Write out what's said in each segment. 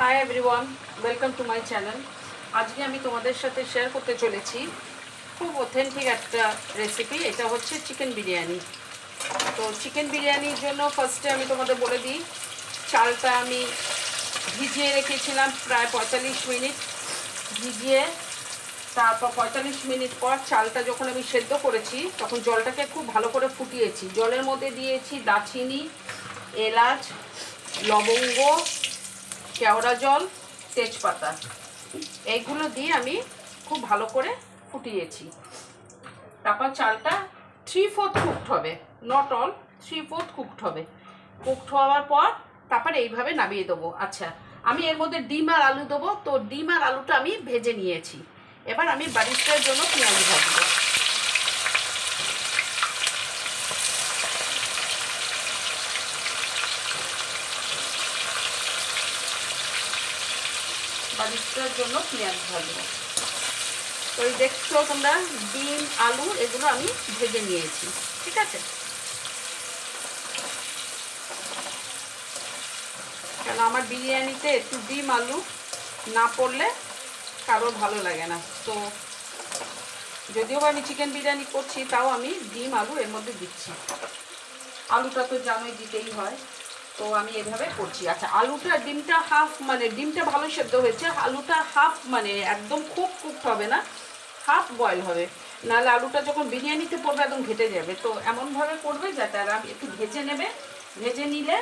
Hi everyone, welcome to my channel. আজকে আমি তোমাদের সাথে শেয়ার করতে চলেছি খুব অথেন্টিক একটা রেসিপি। এটা হচ্ছে চিকেন বিরিয়ানি। তো চিকেন বিরিয়ানির জন্য ফার্স্টে আমি তোমাদের বলে দিই, চালটা আমি ভিজিয়ে রেখেছিলাম প্রায় 45 মিনিট। ভিজিয়ে তারপর 45 মিনিট পর চালটা যখন আমি সেদ্ধ করেছি তখন জলটাকে খুব ভালো করে ফুটিয়েছি। জলের মধ্যে দিয়েছি দারচিনি, এলাচ, লবঙ্গ, কেওড়া জল, তেজপাতা, এইগুলো দিয়ে আমি খুব ভালো করে ফুটিয়েছি। তারপর চালটা 3/4 কুকড হবে, নট অল, 3/4 কুকড হবে। কুকড হওয়ার পর তারপর এইভাবে নামিয়ে দেবো। আচ্ছা, আমি এর মধ্যে ডিম আর আলু দেবো। তো ডিম আর আলুটা আমি ভেজে নিয়েছি। এবার আমি বারিস্তার জন্য পেঁয়াজ ভাজবো। বারিস্তার জন্য পেঁয়াজ ভাজবো। তো এই দেখছো তোমরা, ডিম আলু এগুলো আমি ভেজে নিয়েছি। ঠিক আছে, কেন আমার বিরিয়ানিতে একটু ডিম আলু না পড়লে কারোর ভালো লাগে না। তো যদিও আমি চিকেন বিরিয়ানি করছি, তাও আমি ডিম আলু এর মধ্যে দিচ্ছি। আলুটা তো জানোই দিতেই হয়, তো আমি এভাবে করছি। আচ্ছা, আলুটা ডিমটা হাফ, মানে ডিমটা ভালো সেদ্ধ হয়েছে, আলুটা হাফ, মানে একদম খুব কুকড হবে না, হাফ বয়েল হবে, নাহলে আলুটা যখন বিরিয়ানিতে পড়বে একদম ঘেটে যাবে। তো এমনভাবে করবে যাতে আর একটু ভেজে নেবে, ভেজে নিলে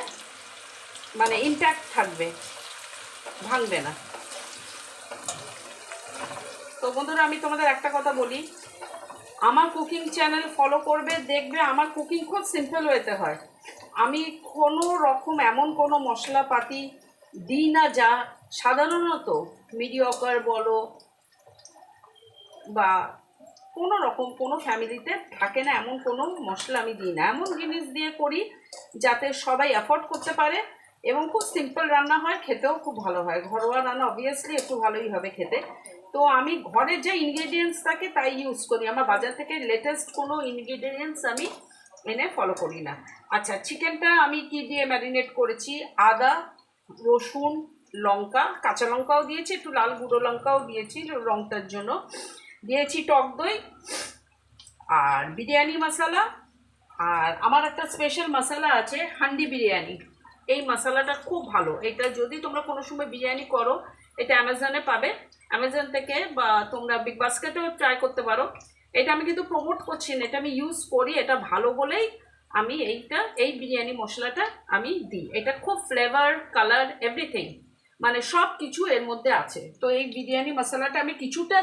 মানে ইনট্যাক্ট থাকবে, ভাঙবে না। তো বন্ধুরা, আমি তোমাদের একটা কথা বলি, আমার কুকিং চ্যানেল ফলো করবে, দেখবে আমার কুকিং খুব সিম্পল ওয়েতে হয়। আমি কোনো রকম এমন কোনো মশলাপাতি দিই না যা সাধারণত মিডিয়কার বলো বা কোনো রকম কোনো ফ্যামিলিতে থাকে না, এমন কোনো মশলা আমি দিই না। এমন জিনিস দিয়ে করি যাতে সবাই অ্যাফোর্ড করতে পারে এবং খুব সিম্পল রান্না হয়, খেতেও খুব ভালো হয়। ঘরোয়া রান্না অবভিয়াসলি একটু ভালোই হবে খেতে। তো আমি ঘরের যে ইনগ্রেডিয়েন্টস থাকে তাই ইউজ করি, আমার বাজার থেকে লেটেস্ট কোনো ইনগ্রেডিয়েন্টস আমি এনে ফলো করি না। আচ্ছা, চিকেনটা আমি কি দিয়ে ম্যারিনেট করেছি? আদা, রসুন, লঙ্কা, কাঁচা লঙ্কাও দিয়েছি, একটু লাল গুঁড়ো লঙ্কাও দিয়েছি রঙটার জন্য, দিয়েছি টক দই আর বিরিয়ানি মশলা। আর আমার একটা স্পেশাল মশলা আছে, হান্ডি বিরিয়ানি। এই মশলাটা খুব ভালো। এটা যদি তোমরা কোনো সময় বিরিয়ানি করো, এটা অ্যামাজনে পাবে, অ্যামাজন থেকে, বা তোমরা বিগ বাস্কেটেও ট্রাই করতে পারো। এটা আমি কিন্তু প্রমোট করছি না, এটা আমি ইউজ করি, এটা ভালো বলেই আমি এই বিরিয়ানি মশলাটা আমি দিই। এটা খুব ফ্লেভার, কালার, এভরিথিং, মানে সব কিছু এর মধ্যে আছে। তো এই বিরিয়ানি মশলাটা আমি কিছুটা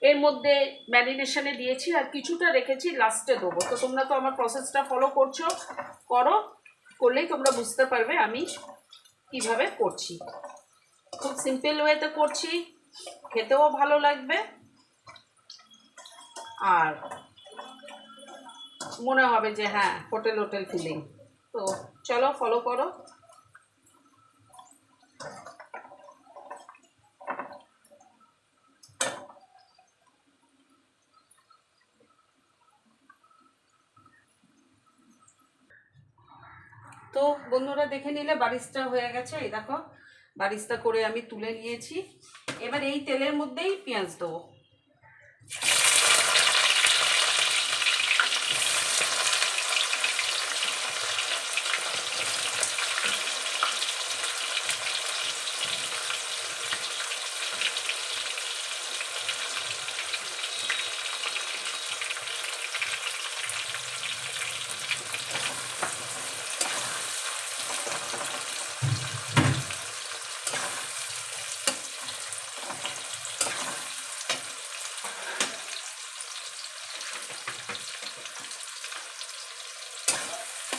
এর মধ্যে ম্যারিনেশনে দিয়েছি আর কিছুটা রেখেছি লাস্টে দেবো। তো তোমরা তো আমার প্রসেসটা ফলো করলেই তোমরা বুঝতে পারবে আমি কিভাবে করছি। খুব সিম্পল ওয়েতে করছি, খেতেও ভালো লাগবে আর মনে হবে যে হ্যাঁ, হোটেল হোটেল ফিলিং। তো চলো ফলো করো। তো বন্ধুরা, দেখে নিলে বারিস্তা হয়ে গেছে। এই দেখো, বারিস্তা করে আমি তুলে নিয়েছি। এবার এই তেলের মধ্যেই পেঁয়াজ দেবো।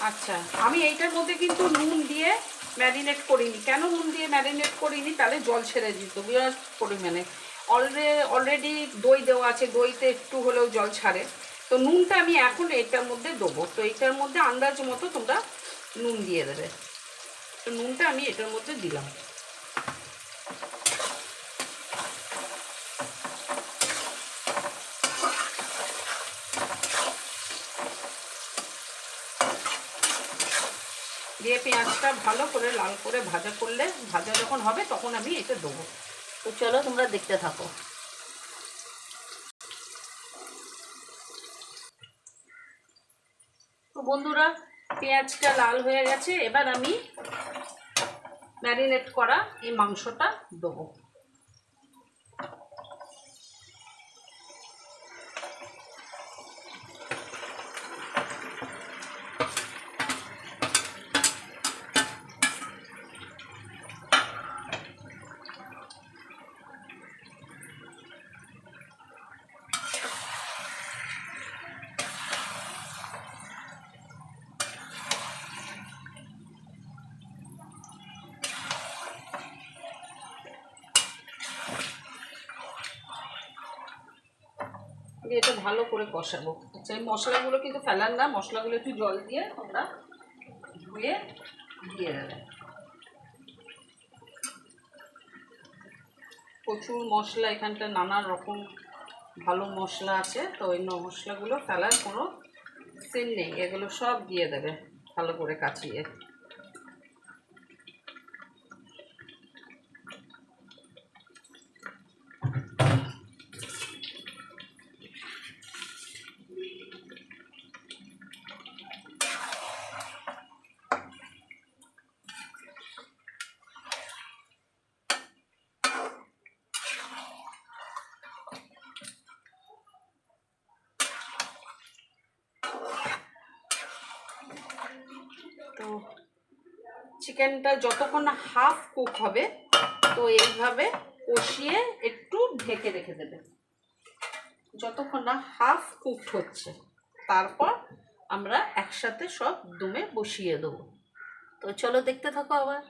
আচ্ছা, আমি এইটার মধ্যে কিন্তু নুন দিয়ে ম্যারিনেট করিনি। কেন নুন দিয়ে ম্যারিনেট করিনি? তাহলে জল ছেড়ে দিত বিরাট পরিমাণে। অলরেডি দই দেওয়া আছে, দইতে একটু হলেও জল ছাড়ে। তো নুনটা আমি এখন এইটার মধ্যে দেবো। তো এইটার মধ্যে আন্দাজ মতো তোমরা নুন দিয়ে দেবে। তো নুনটা আমি এটার মধ্যে দিলাম। দিয়ে পেঁয়াজটা ভালো করে লাল করে ভাজা করলে, ভাজা যখন হবে তখন আমি এটা দেবো। তো চলো তোমরা দেখতে থাকো। তো বন্ধুরা, পেঁয়াজটা লাল হয়ে গেছে, এবার আমি ম্যারিনেট করা এই মাংসটা দেবো। এটা ভালো করে কষাবো। আচ্ছা, এই মশলাগুলো কিন্তু ফেলার না, মশলাগুলো একটু জল দিয়ে তোমরা ধুয়ে দিয়ে দেবে। প্রচুর মশলা, এখানটা নানা রকম ভালো মশলা আছে, তো ওই মশলাগুলো ফেলার কোনো সিন নেই, এগুলো সব দিয়ে দেবে ভালো করে কাচিয়ে। তো চিকেনটা যতক্ষণ না হাফ কুক হবে, তো এইভাবে কষিয়ে একটু ঢেকে রেখে দেবে যতক্ষণ না হাফ কুকড হচ্ছে। তারপর আমরা একসাথে সব দমে বসিয়ে দেবো। তো চলো দেখতে থাকো আবার।